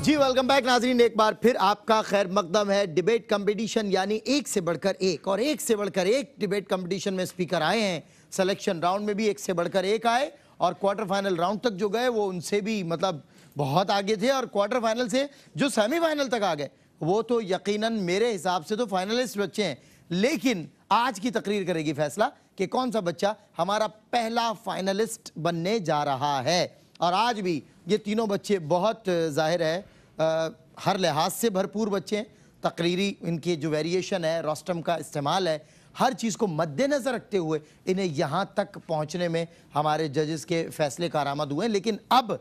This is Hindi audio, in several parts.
जी वेलकम बैक नाजरीन, एक बार फिर आपका खैर मकदम है। डिबेट कंपटीशन यानी एक से बढ़कर एक और एक से बढ़कर एक डिबेट कंपटीशन में स्पीकर आए हैं। सिलेक्शन राउंड में भी एक से बढ़कर एक आए और क्वार्टर फाइनल राउंड तक जो गए वो उनसे भी मतलब बहुत आगे थे, और क्वार्टर फाइनल से जो सेमीफाइनल तक आ गए वो तो यकीनन मेरे हिसाब से तो फाइनलिस्ट बच्चे हैं। लेकिन आज की तकरीर करेगी फैसला कि कौन सा बच्चा हमारा पहला फाइनलिस्ट बनने जा रहा है। और आज भी ये तीनों बच्चे बहुत जाहिर है हर लिहाज से भरपूर बच्चे हैं। तकरीरी इनके जो वेरिएशन है, रोस्टम का इस्तेमाल है, हर चीज़ को मद्देनज़र रखते हुए इन्हें यहाँ तक पहुँचने में हमारे जजेस के फैसले कारआमद हुए हैं। लेकिन अब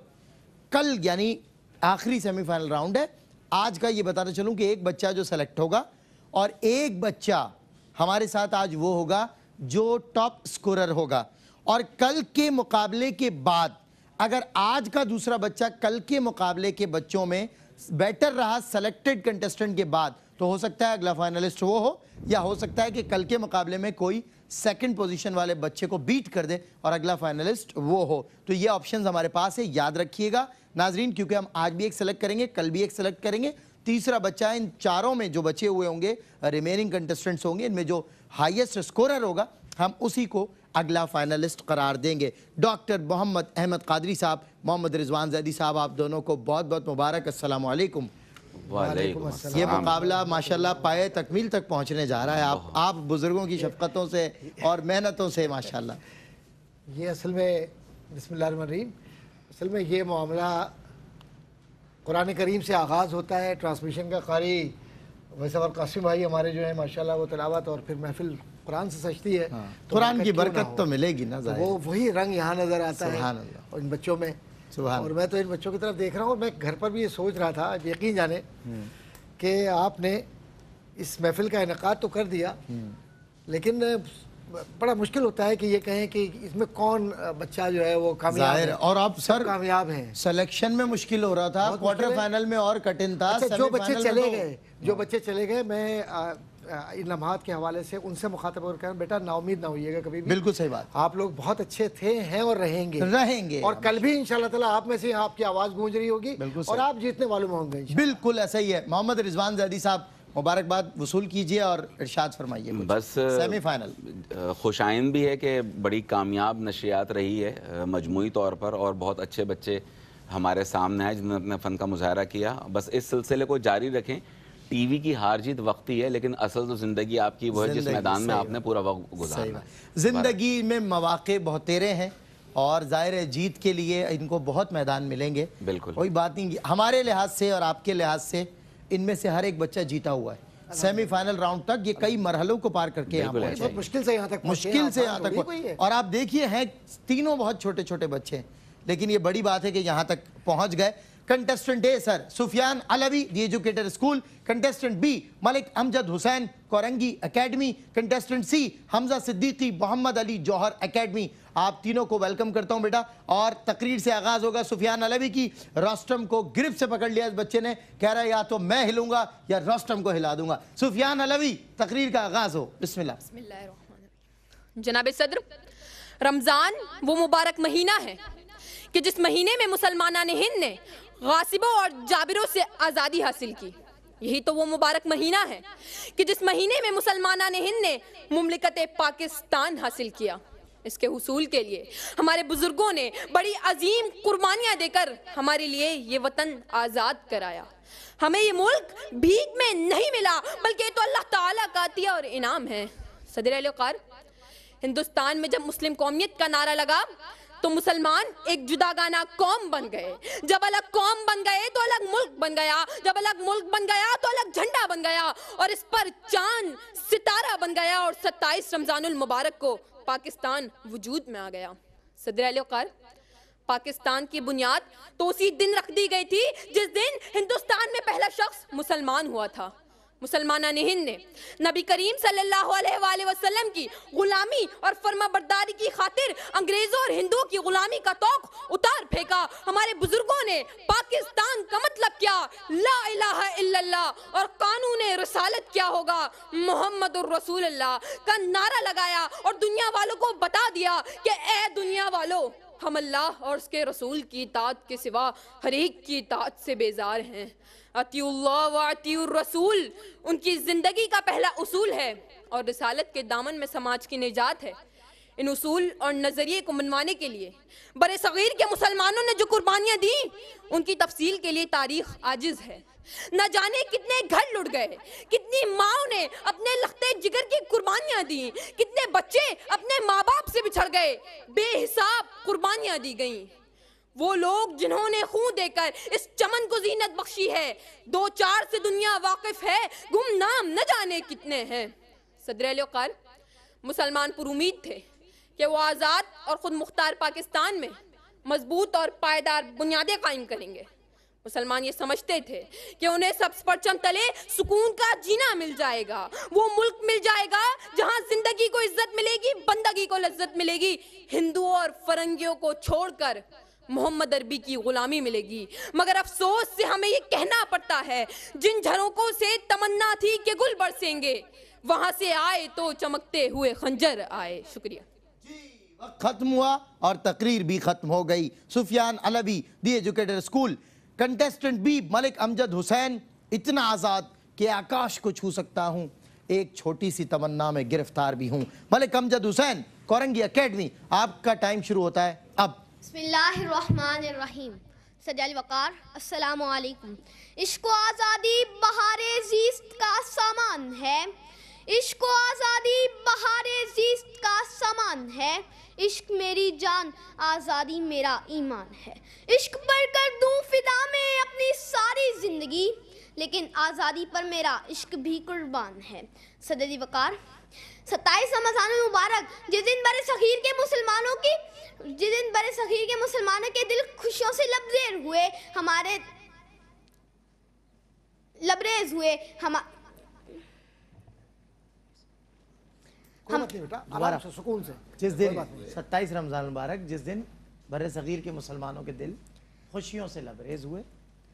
कल यानी आखिरी सेमीफाइनल राउंड है। आज का ये बताना चलूँ कि एक बच्चा जो सेलेक्ट होगा और एक बच्चा हमारे साथ आज वो होगा जो टॉप स्कोरर होगा। और कल के मुकाबले के बाद अगर आज का दूसरा बच्चा कल के मुकाबले के बच्चों में बेटर रहा सेलेक्टेड कंटेस्टेंट के बाद, तो हो सकता है अगला फाइनलिस्ट वो हो, या हो सकता है कि कल के मुकाबले में कोई सेकंड पोजीशन वाले बच्चे को बीट कर दे और अगला फाइनलिस्ट वो हो। तो ये ऑप्शंस हमारे पास है, याद रखिएगा नाजरीन, क्योंकि हम आज भी एक सेलेक्ट करेंगे, कल भी एक सेलेक्ट करेंगे। तीसरा बच्चा इन चारों में जो बचे हुए होंगे रिमेनिंग कंटेस्टेंट्स होंगे, इनमें जो हाईएस्ट स्कोरर होगा हम उसी को अगला फाइनलिस्ट करार देंगे। डॉक्टर मोहम्मद अहमद कादरी साहब, मोहम्मद रिजवान जैदी साहब, आप दोनों को बहुत बहुत मुबारक। अस्सलाम वालेकुम। ये मुकाबला माशाल्लाह पाए तकमील तक पहुंचने जा रहा है। आप बुजुर्गों की शफकतों से और मेहनतों से माशाल्लाह। ये असल में बिस्मिल्लाहिर्रहमानिर्रहीम, असल में ये मामला कुरान करीम से आगाज़ होता है। ट्रांसमिशन का कारी वैसे और कासिम भाई हमारे जो है माशाल्लाह वो तिलावत और फिर महफिल कुरान से सजती है। तो कुरान की बरकत तो मिलेगी ना, तो वो वही रंग यहाँ नज़र आता है और इन बच्चों में। और मैं तो इन बच्चों की तरफ देख रहा हूँ और मैं घर पर भी ये सोच रहा था, यकीन जाने कि आपने इस महफिल का इनेकाद तो कर दिया, लेकिन बड़ा मुश्किल होता है कि ये कहें कि इसमें कौन बच्चा जो है वो कामयाब है। और आप सर कामयाब हैं, सिलेक्शन में मुश्किल हो रहा था, क्वार्टर फाइनल में और कठिन था। अच्छा, जो बच्चे चले गए मैं इन लम्हात के हवाले से उनसे मुखातब होकर कह रहा हूं, बेटा नाउमीद ना होइएगा कभी भी। बिल्कुल सही बात। आप लोग बहुत अच्छे थे, हैं और रहेंगे और कल भी इंशाल्लाह ताला आप में से आपकी आवाज़ गूंज रही होगी और आप जीतने वालों में होंगे। बिल्कुल ऐसा ही है। मोहम्मद रिजवान जैदी साहब, मुबारकबाद वसूल कीजिए और इरशाद फरमाइए। बस सेमीफाइनल खुशाइन भी है कि बड़ी कामयाब नशरियात रही है मजमूई तौर पर, और बहुत अच्छे बच्चे हमारे सामने हैं जिन्होंने अपने फ़न का मुजाहरा किया। बस इस सिलसिले को जारी रखें। टीवी की हार जीत वक्ती है, लेकिन असल तो ज़िंदगी आपकी वो है जिस मैदान में आपने पूरा वक्त गुजारा। ज़िंदगी में मौक़े बहुत तेरे हैं और ज़ाहिर है जीत के लिए इनको बहुत मैदान मिलेंगे। बिल्कुल कोई बात नहीं, हमारे लिहाज से और आपके लिहाज से इनमें से हर एक बच्चा जीता हुआ है। सेमीफाइनल राउंड तक ये कई मरहलों को पार करके यहाँ पहुंचे, मुश्किल से यहाँ तक और आप देखिए हैं तीनों बहुत छोटे छोटे बच्चे हैं, लेकिन ये बड़ी बात है कि यहाँ तक पहुंच गए। Contestant A sir Sufiyan Alvi the educator school, contestant B Malik Amjad Hussain Korangi academy, contestant C Hamza Siddiqui Mohammad Ali Jauhar academy. आप तीनों को वेलकम करता हूं बेटा। और तकरीर से आगाज होगा सुफियान अलवी की। रोस्टम को गिरफ्त से पकड़ लिया इस बच्चे ने, कह रहा है या तो मैं हिलूंगा या रोस्टम को हिला दूंगा। सुफियान अलवी, तकरीर का आगाज हो। बिस्मिल्लाह। जनाब सदर, रमजान वो मुबारक महीना है कि जिस महीने में मुसलमानाने हिंद ने गासिबों और जाबिरों से आज़ादी हासिल की। यही तो वो मुबारक महीना है कि जिस महीने में मुसलमानाने हिंद ने मुमलिकत पाकिस्तान हासिल किया। इसके हुसूल के लिए हमारे बुजुर्गों ने बड़ी अजीम कुर्बानियां देकर हमारे लिए ये वतन आज़ाद कराया। हमें ये मुल्क भीख में नहीं मिला, बल्कि ये तो अल्लाह ताला का अतिया और इनाम है। सदर-ए-वकार, हिंदुस्तान में जब मुस्लिम कौमियत का नारा लगा तो मुसलमान एक जुदागाना कौम बन गए। जब अलग कौम बन गए तो अलग मुल्क बन गया, जब अलग मुल्क बन गया तो अलग झंडा बन गया और इस पर चांद सितारा बन गया और 27 रमजानुल मुबारक को पाकिस्तान वजूद में आ गया। सदर-ए-वकार, पाकिस्तान की बुनियाद तो उसी दिन रख दी गई थी जिस दिन हिंदुस्तान में पहला शख्स मुसलमान हुआ था। मुसलमानाने हिंद ने नबी करीम सल्लल्लाहु अलैहि वसल्लम की गुलामी और फर्माबरदारी की खातिर अंग्रेजों और हिंदुओं की गुलामी का तौक उतार फेंका। हमारे बुजुर्गों ने पाकिस्तान का मतलब क्या, ला इलाहा इल्लल्लाह और कानून रसालत क्या होगा, मोहम्मदुर रसूलुल्लाह का नारा लगाया और दुनिया वालों को बता दिया कि ए दुनिया वालों, हम अल्लाह और उसके रसूल की इताअत के सिवा हर एक की इताअत से बेजार हैं। अतिउल्लाह व अतिउर रसूल उनकी जिंदगी का पहला उसूल है और रिसालत के दामन में समाज की निजात है। इन उसूल और नजरिए को मनवाने के लिए बड़े सगीर के मुसलमानों ने जो कुर्बानियां दी, उनकी तफसील के लिए तारीख आजिज है। न जाने कितने घर लुट गए, कितनी माओ ने अपने लख्ते जिगर की कुर्बानियां दी, कितने बच्चे अपने माँ बाप से बिछड़ गए, बेहिसाब कुर्बानियां दी गईं। वो लोग जिन्होंने खून देकर इस चमन को जीनत बख्शी है, दो चार से दुनिया वाकिफ है, गुमनाम न जाने कितने हैं। सदर औक़ार मुसलमान पुरुमीद थे कि वो आज़ाद और खुद मुख्तार पाकिस्तान में मजबूत और पायदार बुनियादें कायम करेंगे। मुसलमान ये समझते थे कि उन्हें सब परचम तले सुकून का जीना मिल जाएगा, वो मुल्क मिल जाएगा जहां जिंदगी को इज्जत मिलेगी, बंदगी को लज्जत मिलेगी, हिंदुओं और फरंगियों को छोड़कर मोहम्मद अरबी की गुलामी मिलेगी। मगर अफसोस से हमें ये कहना पड़ता है, जिन झरोकों से तमन्ना थी कि गुल बरसेंगे, वहां से आए तो चमकते हुए खंजर आए। शुक्रिया। खत्म हुआ और तकरीर भी खत्म हो गई। Sufiyan Alvi, the educated school. Contestant B Malik Amjad Hussain, इतना आज़ाद कि आकाश को छू सकता हूँ, एक छोटी सी तमन्ना में गिरफ्तार भी हूँ। मलिक अमजद हुसैन, कोरंगी एकेडमी, आपका टाइम शुरू होता है अब। बिस्मिल्लाहिर्रहमानिर्रहीम। सजाल वकार, अस्सलामु अलैकुम। इश्क व आज़ादी बहारे ज़ीस्त का सामान है, इश्क व आज़ादी बहारे ज़ीस्त का सामान है, इश्क मेरी जान आज़ादी मेरा ईमान है। इश्क पर कर दूं फिदा में अपनी सारी ज़िंदगी, लेकिन आज़ादी पर मेरा इश्क भी कुर्बान है। सदरी वकार, 27 रमज़ान मुबारक, जिस दिन बड़े सगीर के मुसलमानों के दिल खुशियों से लबरेज हुए, बेटा आराम से, सुकून से। जिस दिन 27 रमज़ान मुबारक, जिस दिन बड़े सगीर के मुसलमानों के दिल खुशियों से लबरेज हुए,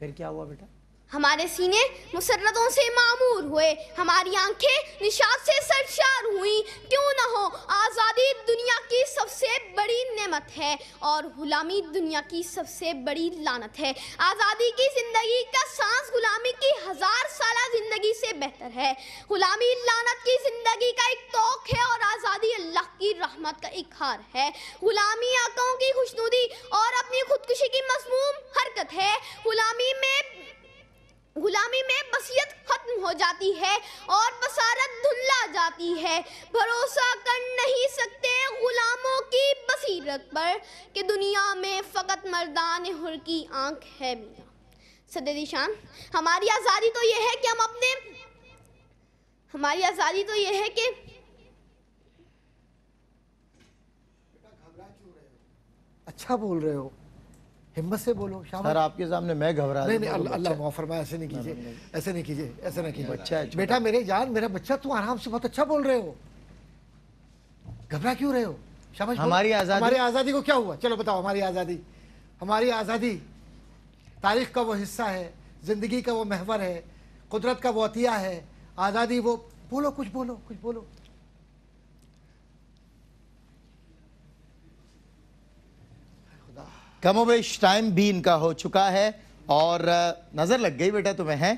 फिर क्या हुआ बेटा? हमारे सीने मुसर्रतों से मामूर हुए, हमारी आंखें निशात से सरशार हुई। क्यों न हो, आज़ादी दुनिया की सबसे बड़ी नेमत है और गुलामी दुनिया की सबसे बड़ी लानत है। आज़ादी की जिंदगी का सांस गुलामी की 1000 साला जिंदगी से बेहतर है। गुलामी लानत की जिंदगी का एक तौक है और आज़ादी अल्लाह की रहमत का एक हार है। गुलामी आकाओं की खुशनुदी और अपनी खुदकुशी की मज़मूम हरकत है। गुलामी में बसियत खत्म हो जाती है और बसारत धुंधला जाती है। भरोसा कर नहीं सकते गुलामों की बसीरत पर कि दुनिया में फ़कत मर्दान हुर की आंख है मीरा। सदर शान, हमारी आज़ादी तो ये है कि अच्छा बोल रहे हो, हिम्मत से बोलो। सर आपके सामने मैं घबरा नहीं, अल्लाह माफ़ फरमाए, ऐसे नहीं कीजिए, ऐसे ना कीजिए। बेटा मेरे जान, मेरा बच्चा, तू आराम से बहुत अच्छा बोल रहे हो, घबरा क्यों रहे हो? शाबाश। हमारी आज़ादी को क्या हुआ? चलो बताओ। हमारी आज़ादी तारीख का वो हिस्सा है, ज़िंदगी का वो महवर है, कुदरत का वो अतिया है। आज़ादी वो, बोलो कुछ बोलो। कमोबेश टाइम भी इनका हो चुका है और नजर लग गई बेटा तुम्हें, है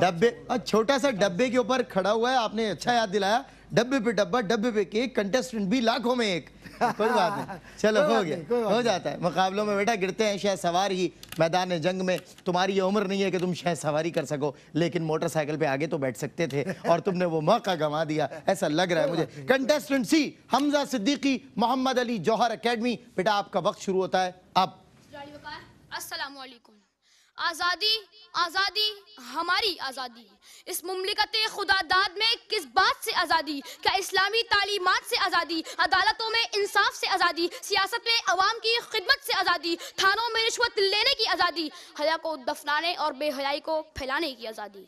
डब्बे, छोटा सा डब्बे के ऊपर खड़ा हुआ है, आपने अच्छा याद दिलाया। डब्बे पे डब्बा, डब्बे पे केक, कंटेस्टेंट भी लाखों में एक। कोई बात नहीं, चलो हो गया, हो जाता है। मुकाबलों में बेटा गिरते हैं शह सवार ही मैदान जंग में। तुम्हारी ये उम्र नहीं है कि तुम शह सवारी कर सको, लेकिन मोटरसाइकिल पे आगे तो बैठ सकते थे और तुमने वो मौका गंवा दिया, ऐसा लग रहा है मुझे। Contestant C, Hamza Siddiqui, Mohammad Ali Jauhar academy, बेटा आपका वक्त शुरू होता है अब। अस्सलामु अलैकुम। आज़ादी हमारी आज़ादी, इस मुमलिकत खुदादाद में किस बात से आज़ादी? क्या इस्लामी तालीमात से आज़ादी, अदालतों में इंसाफ से आज़ादी, सियासत में अवाम की खिदमत से आज़ादी, थानों में रिश्वत लेने की आज़ादी, हया को दफनाने और बेहयाई को फैलाने की आज़ादी।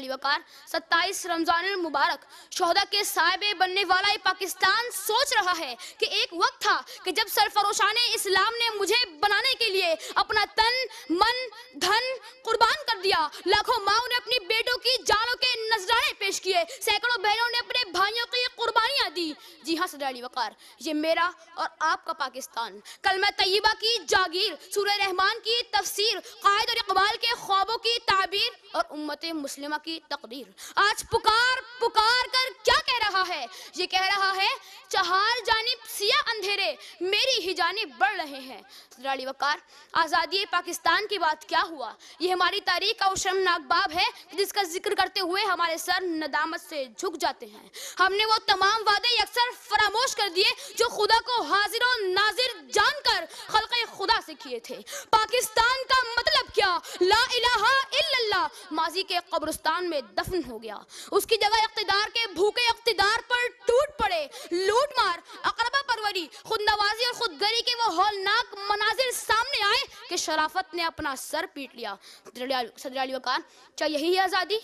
वकार, 27 रमज़ान मुबारक, शोहदा के साहिबे बनने वाला ये पाकिस्तान सोच रहा है कि एक वक्त था कि जब सरफरोशाने इस्लाम ने मुझे बनाने के लिए अपना तन, मन, धन कुर्बान कर दिया। लाखों माओं ने अपनी बेटों की जानों के नजराने पेश किए, सैकड़ों बहनों ने अपने भाइयों की कुर्बानियां दी। जी हाँ सदर अली वकार, ये मेरा और आपका पाकिस्तान, कलमा तैयबा की जागीर, सूरह रहमान की तफसीर, कायद और इकबाल के ख्वाबों की ताबीर और उम्मते मुस्लिमा की तकदीर आज पुकार पुकार कर क्या कह रहा है? ये कह रहा है चहार जानिब सिया अंधेरे मेरी ही जानिब बढ़ रहे हैं। सदर अली वकार, आज़ादी पाकिस्तान की बात क्या हुआ? ये हमारी तारीख का शर्मनाक बाब है जिसका जिक्र करते हुए हमारे सर नदामत से झुक जाते हैं। हमने वो तमाम वादे अक्सर फरामोश कर दिए जो खुदा को हाजिर और नाजिर जानकर खल्क़े खुदा से किए थे। पाकिस्तान का मतलब क्या? ला इलाहा इल्लल्लाह माजी के कब्रिस्तान में दफन हो गया। उसकी जगह इक़्तिदार के भूखे इक़्तिदार पर टूट पड़े। लूट मार, अक़रबा परवरी, खुद नवाजी और खुदगरी के वो हौलनाक मनाजिर सामने आए कि शराफत ने अपना सर पीट लिया। सदर अली वकार, क्या यही है आज़ादी?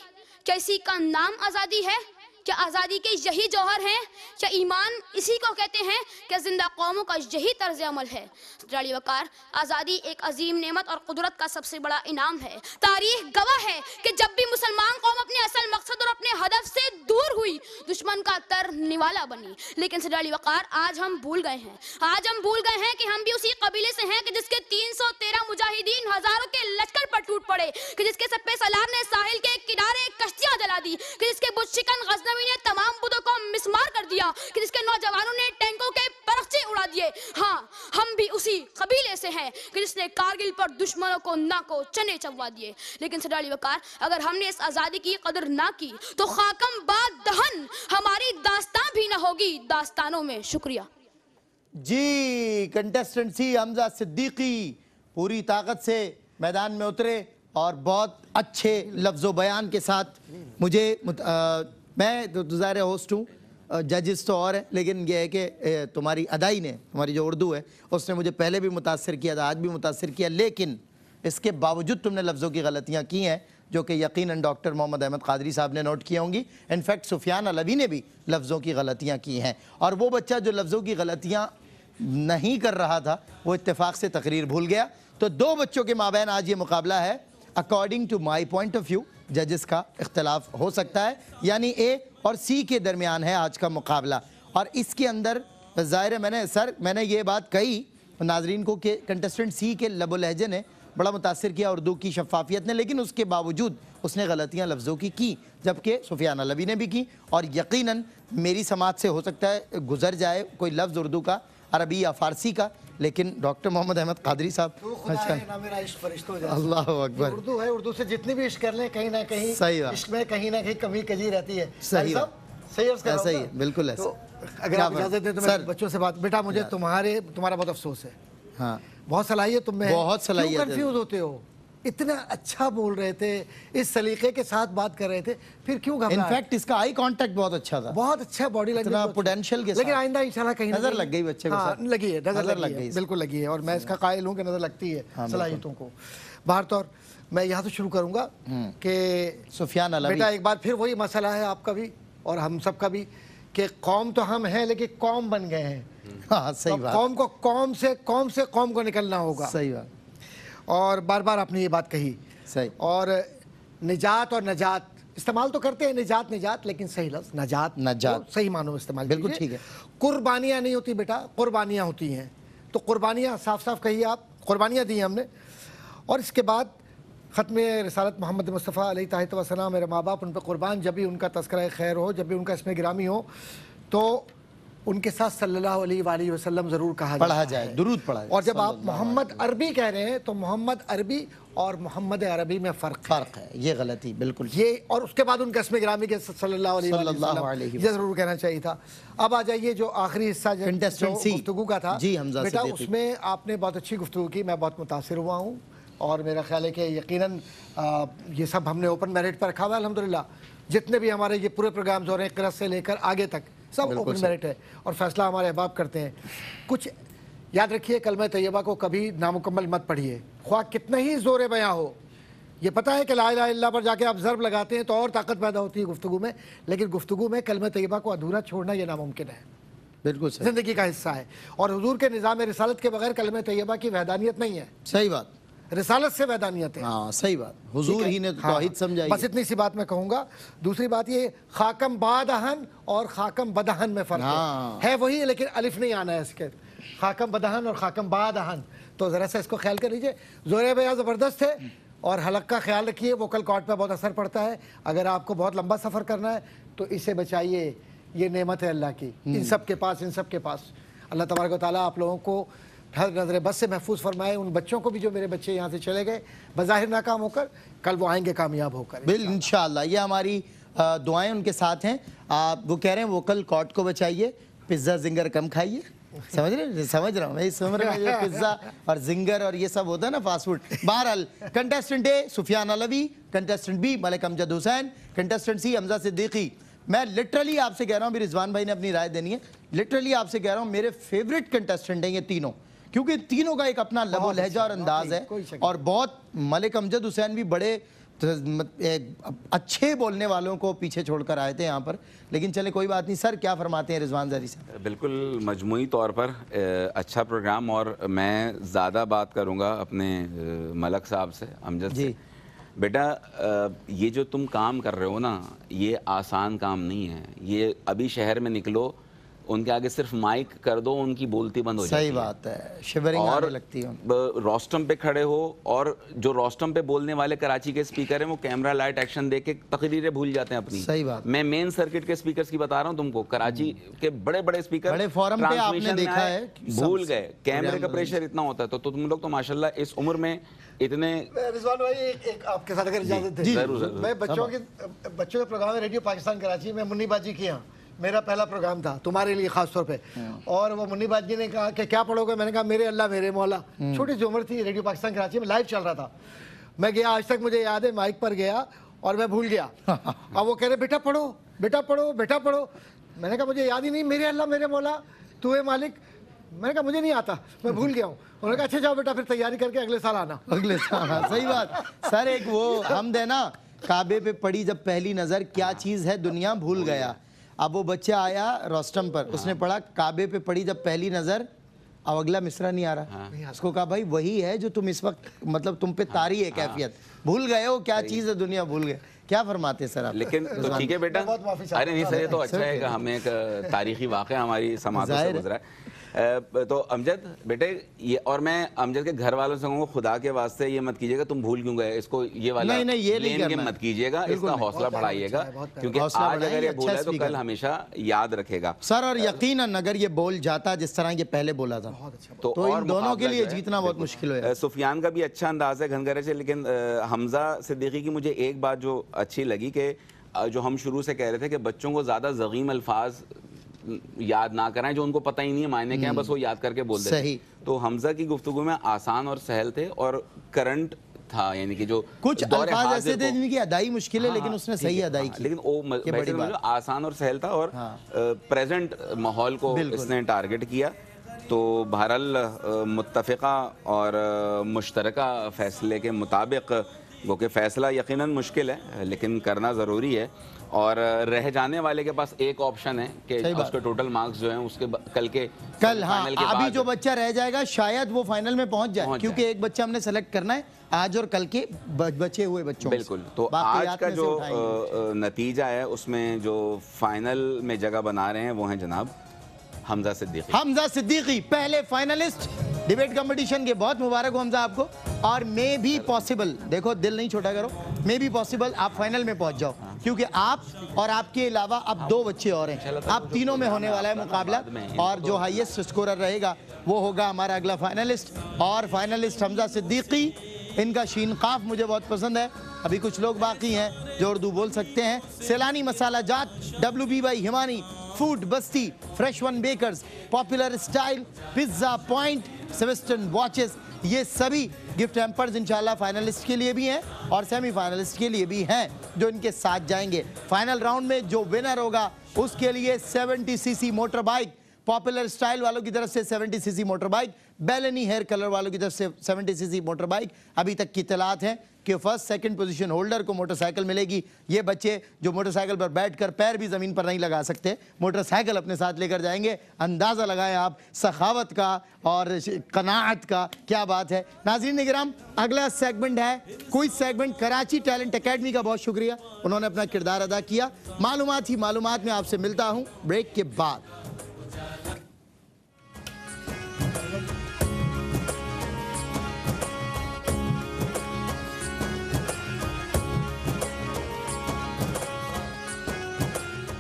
क्या इसी का नाम आज़ादी है? क्या आज़ादी के यही जौहर हैं? क्या ईमान इसी को कहते हैं? क्या जिंदा कौमों का यही तर्ज अमल है? सदर अली वकार, आज़ादी एक अजीम नेमत और कुदरत का सबसे बड़ा इनाम है। तारीख गवाह है कि जब भी मुसलमान कौम अपने असल मकसद और अपने हदफ से दूर हुई, दुश्मन का तर निवाला बनी। लेकिन सदर अली वकार, आज हम भूल गए हैं, आज हम भूल गए हैं कि हम भी उसी कबीले से हैं कि जिसके 313 मुजाहिदीन हजारों के लश्कर पर टूट पड़े, कि जिसके सप्पे सलार ने साहिल के किनारे कश्तियां जला दी, कि जिसके बुतशिकन गजनवी ने तमाम बुतों को मिस्मार कर दिया, कि जिसके नौजवानों ने टैंकों के परखचे उड़ा दिए। हाँ, हम भी उसी कबीले से हैं कि जिसने कारगिल पर दुश्मनों को नाको चने चबवा दिए। लेकिन सदर अली वकार, अगर हमने इस आज़ादी की कदर ना की तो खाकम बाद दहन हमारी दास्तां भी ना होगी दास्तानों में। शुक्रिया जी। कंटेस्टेंसी हमजा सिद्दीकी पूरी ताकत से मैदान में उतरे और बहुत अच्छे लफ्ज़ो बयान के साथ मुझे मैं तो ज़ाहिर होस्ट हूँ, जजेस तो और हैं, लेकिन यह है कि तुम्हारी अदाई ने, तुम्हारी जो उर्दू है उसने मुझे पहले भी मुतासिर किया था, आज भी मुतासिर किया, लेकिन इसके बावजूद तुमने लफ्ज़ों की गलतियाँ की हैं जो कि यकीनन डॉक्टर मोहम्मद अहमद कादरी साहब ने नोट की होंगी। इनफैक्ट सुफियान अलवी ने भी लफ्ज़ों की गलतियाँ की हैं, और वो बच्चा जो लफ्ज़ों की गलतियाँ नहीं कर रहा था वो इत्तेफाक से तकरीर भूल गया। तो दो बच्चों के माबैन आज ये मुकाबला है। According to my point of view जजेस का इख्तलाफ हो सकता है, यानी ए और सी के दरमियान है आज का मुकाबला। और इसके अंदर ज़ाहिर है मैंने ये बात कही नाजरीन को कि कंटेस्टेंट सी के लबो लहजे ने बड़ा मुतासिर किया उर्दू की शफाफियत ने, लेकिन उसके बावजूद उसने गलतियाँ लफ्ज़ों की जबकि सुफियान अलवी ने भी की। और यकीनन मेरी समात से हो सकता है गुजर जाए कोई लफ्ज़ उर्दू का, अरबी या फ़ारसी का, लेकिन डॉक्टर मोहम्मद अहमद कादरी साहब अल्लाह अकबर, उर्दू है, उर्दू से जितनी भी इश्क कर लें कहीं ना कहीं सही इश्क में कहीं ना कहीं कमी कजी रहती है। सही ऐसा ही है, बिल्कुल ऐसा। तो अगर आप इजाज़त दें तो मैं बच्चों से बात, बेटा मुझे तुम्हारा बहुत अफसोस है। हाँ, बहुत सलाहियत तुम में, बहुत सलाहियत, कंफ्यूज होते हो, इतना अच्छा बोल रहे थे, इस सलीके के साथ बात कर रहे थे, फिर क्यों घबराए? इनफैक्ट इसका आई कांटेक्ट बहुत अच्छा था, बहुत अच्छा बॉडी लैंग्वेज, इतना पोटेंशियल के साथ। लेकिन आइंदा इंशाल्लाह कहीं नजर लग गई बच्चे को, लगी है, नजर लग गई, बिल्कुल लगी है, और मैं इसका कायल हूँ कि नजर लगती है सलाहियतों को। बाहर तौर मैं यहाँ से शुरू करूँगा कि सुफियान अलवी, बेटा एक बार फिर वही मसला है आपका भी और हम सब का भी कि कौम तो हम हैं लेकिन कौम बन गए हैं। हाँ सही बात, कौम को कौम से कौम को निकलना होगा। सही बात, और बार बार आपने ये बात कही सही। और निजात और नजात इस्तेमाल तो करते हैं, निजात लेकिन सही लफ्ज़ नजात सही मानो में इस्तेमाल, बिल्कुल ठीक है। कुर्बानियाँ नहीं होती बेटा, कुर्बानियाँ होती हैं। तो कुर्बानियाँ साफ साफ कहिए आप, कुर्बानियाँ दी हमने। और इसके बाद ख़त्म रिसालत मोहम्मद मुस्तफ़ा अलैहि वसल्लम, मेरे माँ बाप उन पर कुर्बान, जब भी उनका तज़किरा खैर हो, जब भी उनका इसमें गिरामी हो तो उनके साथ सल्लल्लाहु अलैहि वसल्लम ज़रूर पढ़ा जाए, दुरूद पढ़ा जाए। और जब आप मोहम्मद अरबी कह रहे हैं तो मोहम्मद अरबी और मोहम्मद अरबी में फ़र्क है, ये गलती बिल्कुल ये। और उसके बाद उनका इसमें गिरामी के सल्लल्लाहु अलैहि वसल्लम, ये ज़रूर कहना चाहिए था। अब आ जाइए जो आखिरी हिस्सा जो गुफ्तगू का था जी हमजा बेटा, उसमें आपने बहुत अच्छी गुफ्तगू की, मैं बहुत मुतासिर हुआ हूँ। और मेरा ख्याल है कि यकीनन ये सब हमने ओपन मेरिट पर रखा हुआ है अल्हम्दुलिल्लाह। जितने भी हमारे ये पूरे प्रोग्राम्स हो रहे हैं क़िरत से लेकर आगे तक सब ओपन मेरिट है और फैसला हमारे अहबाब करते हैं। कुछ याद रखिए, कलमा तैयबा को कभी नामुकम्मल मत पढ़िए, ख्वाह कितना ही ज़ोर बयां हो। ये पता है कि ला इलाहा इल्लल्लाह पर जाके आप ज़र्ब लगाते हैं तो और ताकत पैदा होती है गुफ्तगू में, लेकिन गुफ्तगू में कलमा तैयबा को अधूरा छोड़ना ये नामुमकिन है, बिल्कुल ज़िंदगी का हिस्सा है। और हुजूर के निज़ाम रिसालत के बगैर कलमा तैयबा की वहदानियत नहीं है। सही बात, रिसालत से वैदानियत है। हाँ सही बात, हुजूर ही ने तो तौहीद समझाई। बस इतनी सी बात मैं कहूँगा। दूसरी बात ये, खाकम बादहन और खाकम बदहन में फ़र्क है वही, लेकिन अलिफ नहीं आना है इसके, खाकम बदहन और खाकम बादहन। तो ज़रा सा इसको ख्याल कर लीजिए। ज़ोरे भैया ज़बरदस्त है, और हलक का ख्याल रखिए, वोकल कॉर्ड पर बहुत असर पड़ता है। अगर आपको बहुत लंबा सफ़र करना है तो इसे बचाइए, ये नेमत है अल्लाह की, इन सब के पास, इन सब के पास। अल्लाह तबारक व तआला आप लोगों को हर नज़र बस से महफूज फरमाए। उन बच्चों को भी जो मेरे बच्चे यहाँ से चले गए बज़ाहिर नाकाम होकर, कल वो आएंगे कामयाब होकर इंशाअल्लाह। ये हमारी दुआएं उनके साथ हैं। वो कह रहे हैं वोकल कॉर्ड को बचाइए, पिज़्ज़ा जिंगर कम खाइए। समझ रहे, समझ रहा हूँ मैं, इस उम्र में जो पिज़्ज़ा और जिंगर और ये सब होता है ना फास्ट फूड। बहरहाल contestant A Sufiyan Alvi, contestant B Malik Amjad Hussain, contestant C Hamza Siddiqui. मैं लिटरली आपसे कह रहा हूँ, अभी रिजवान भाई ने अपनी राय देनी है, लिटरली आपसे कह रहा हूँ मेरे फेवरेट कंटेस्टेंट हैं ये तीनों, क्योंकि तीनों का एक अपना लबो लहजा और अंदाज है, और बहुत मलिक अमजद हुसैन भी बड़े अच्छे बोलने वालों को पीछे छोड़कर आए थे यहाँ पर। लेकिन चले कोई बात नहीं। सर क्या फरमाते हैं रिजवान ज़री से? बिल्कुल मजमूई तौर पर अच्छा प्रोग्राम, और मैं ज़्यादा बात करूँगा अपने मलक साहब से, अमजद से। बेटा ये जो तुम काम कर रहे हो ना, ये आसान काम नहीं है। ये अभी शहर में निकलो, उनके आगे सिर्फ माइक कर दो, उनकी बोलती बंद हो जाती है। सही बात है, शिवरिंग आने लगती है। रोस्टम पे खड़े हो, और जो रोस्टम पे बोलने वाले कराची के स्पीकर हैं वो कैमरा लाइट एक्शन देख के तकरीरें भूल जाते हैं अपनी। सही बात। मैं मेन सर्किट के स्पीकर्स की बता रहा हूँ तुमको, कराची के बड़े बड़े स्पीकर, बड़े फोरम पे आपने देखा है, भूल गए, कैमरे का प्रेशर इतना होता है। तो तुम लोग तो माशाल्लाह इस उम्र में इतने। रिजवान भाई एक आपके साथ अगर इजाजत दे, मैं बच्चों के प्रोग्राम में रेडियो पाकिस्तान कराची में मुन्नी बाजी के यहाँ मेरा पहला प्रोग्राम था, तुम्हारे लिए खास तौर पे। और वो मुन्नी बाजी ने कहा कि क्या पढ़ोगे, मैंने कहा मेरे अल्लाह मेरे मौला। छोटी सी उम्र थी, रेडियो पाकिस्तान कराची में लाइव चल रहा था। मैं गया, आज तक मुझे याद है, माइक पर गया और मैं भूल गया। अब वो कह रहे बेटा पढ़ो, बेटा पढ़ो, बेटा पढ़ो। मैंने कहा मुझे याद ही नहीं, मेरे अल्लाह मेरे मौला तू है मालिक। मैंने कहा मुझे नहीं आता, मैं भूल गया हूँ। उन्होंने कहा अच्छा जाओ बेटा, फिर तैयारी करके अगले साल आना। अगले साल, सही बात। सर एक वो हमद है ना, काबे पे पड़ी जब पहली नजर, क्या चीज है दुनिया भूल गया। अब वो बच्चा आया रोस्टम पर, उसने पढ़ा काबे पे पड़ी जब पहली नजर, अब अगला मिसरा नहीं आ रहा। उसको कहा भाई वही है जो तुम इस वक्त, मतलब तुम पे तारी है कैफियत, भूल गए हो क्या चीज है दुनिया, भूल गए। क्या फरमाते सर आप? लेकिन तो ठीक है बेटा, अरे नहीं सर, ये तो अच्छा है कि हमें एक तारीखी वाक़या हमारी समाज से गुजरा है। तो अमजद बेटे, ये और मैं अमजद के घर वालों से कहूँगा, खुदा के वास्ते ये मत कीजिएगा तुम भूल क्यों गए, इसको ये वाला नहीं ये नहीं करना, मत कीजिएगा, इसका हौसला बढ़ाइएगा, क्योंकि आज अगर ये भूला है तो कल हमेशा याद रखेगा सर। और यकीनन अगर ये बोल जाता जिस तरह ये पहले बोला था तो इन दोनों के लिए जीतना बहुत मुश्किल है। सुफियान का भी अच्छा अंदाज है घनघरे से, लेकिन हमजा सिद्दीकी की मुझे एक बात जो अच्छी लगी कि जो हम शुरू से कह रहे थे कि बच्चों को ज़्यादा ज़गीम अल्फाज याद ना कराएं जो उनको पता ही नहीं है मायने क्या है, बस वो याद करके बोल देते हैं। तो हमजा की गुफ्तगू में आसान और सहल थे और करंट था, यानी कि जो कुछ अल्फाज ऐसे थे जिनकी अदाई मुश्किल है, लेकिन उसने सही अदाई की, लेकिन वो आसान और सहल था और प्रेजेंट माहौल को इसने टारगेट किया। तो बहरहाल मुत्तफ़िक़ा और मुश्तरका फ़ैसले के मुताबिक, वो कि फ़ैसला यकीनन मुश्किल है लेकिन करना ज़रूरी है, और रह जाने वाले के पास एक ऑप्शन है कि उसके टोटल मार्क्स जो हैं उसके कल हाँ अभी जो बच्चा रह जाएगा शायद वो फाइनल में पहुंच जाए, क्योंकि एक बच्चा हमने सेलेक्ट करना है आज और कल के बचे हुए बच्चों। बिल्कुल। तो आज का जो नतीजा है उसमें जो फाइनल में जगह बना रहे हैं वो हैं जनाब हमजा सिद्दीकी। हमजा सिद्दीकी पहले फाइनलिस्ट डिबेट कंपटीशन के, बहुत मुबारक हो हमजा आपको। और मे भी पॉसिबल, देखो दिल नहीं छोटा करो, मे भी पॉसिबल आप फाइनल में पहुंच जाओ, क्योंकि आप और आपके अलावा अब 2 बच्चे और हैं, आप तीनों में होने वाला है मुकाबला, और जो हाईएस्ट स्कोरर रहेगा वो होगा हमारा अगला फाइनलिस्ट। और फाइनलिस्ट हमजा सिद्दीकी, इनका शीन काफ मुझे बहुत पसंद है। अभी कुछ लोग बाकी हैं जो उर्दू बोल सकते हैं। सैलानी मसाला जात, WB by Himani, food Basti, fresh one bakers, popular style, pizza point, सेवेस्टर्न वॉचेस, ये सभी गिफ्ट हैम्पर्स इंशाल्लाह फाइनलिस्ट के लिए भी हैं और सेमीफाइनलिस्ट के लिए भी हैं जो इनके साथ जाएंगे। फाइनल राउंड में जो विनर होगा उसके लिए 70cc motor bike, popular style वालों की तरफ से 70cc मोटर बाइक बैलेनी हेयर कलर वालों की तरफ से 70 सीसी मोटर बाइक अभी तक की इत्तलात है कि फर्स्ट सेकंड पोजीशन होल्डर को मोटरसाइकिल मिलेगी। ये बच्चे जो मोटरसाइकिल पर बैठकर पैर भी ज़मीन पर नहीं लगा सकते, मोटरसाइकिल अपने साथ लेकर जाएंगे। अंदाज़ा लगाएं आप सखावत का और कनाअत का, क्या बात है। नाज़रीन इकराम, अगला सेगमेंट है quiz segment. Karachi talent academy का बहुत शुक्रिया, उन्होंने अपना किरदार अदा किया। मालूमात ही मालूमात में आपसे मिलता हूँ ब्रेक के बाद।